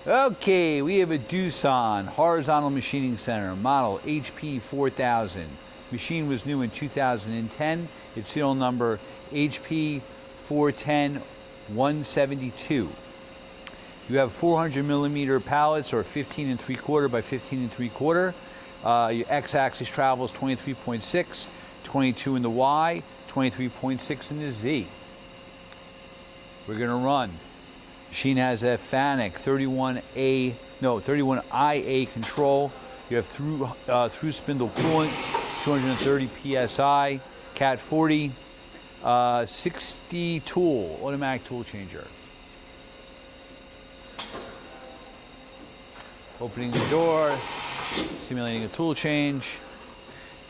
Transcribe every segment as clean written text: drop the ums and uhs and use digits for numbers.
Okay, we have a Doosan horizontal machining center, model HP 4000. Machine was new in 2010. Its serial number HP 410 172. You have 400 millimeter pallets, or 15 and 3/4 by 15 and 3/4. Your x-axis travels 23.6, 22 in the y, 23.6 in the z. We're gonna run. Machine has a FANUC 31IA control. You have through spindle coolant, 230 psi, Cat 40, 60 tool, automatic tool changer. Opening the door, simulating a tool change.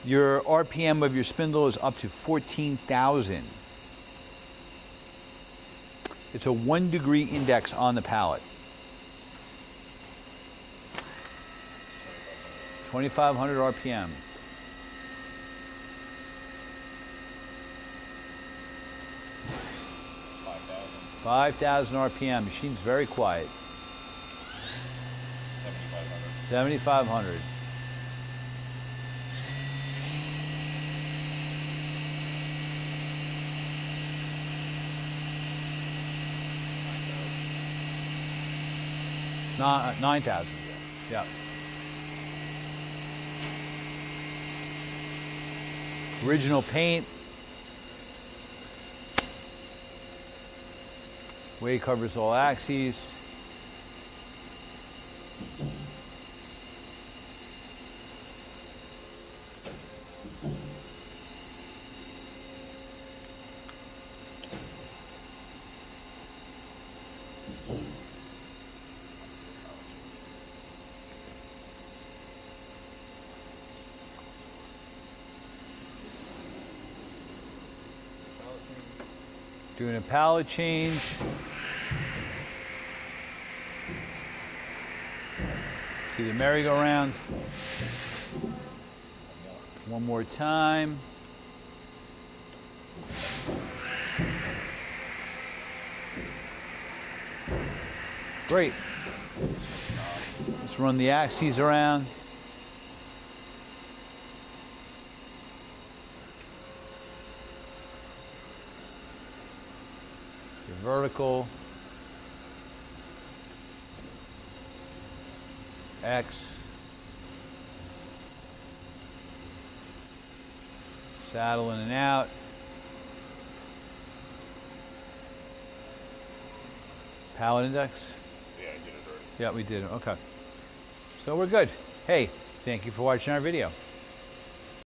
Your RPM of your spindle is up to 14,000. It's a 1 degree index on the pallet. 2,500 RPM. 5,000 RPM. Machine's very quiet. 7,500. Not 9,000. Yeah. Original paint. Way covers all axes. Doing a pallet change. See the merry-go-round. One more time. Great. Let's run the axes around. Your vertical, X, saddle in and out, pallet index. Yeah, I did it already. Yeah, we did. Okay. So we're good. Hey, thank you for watching our video.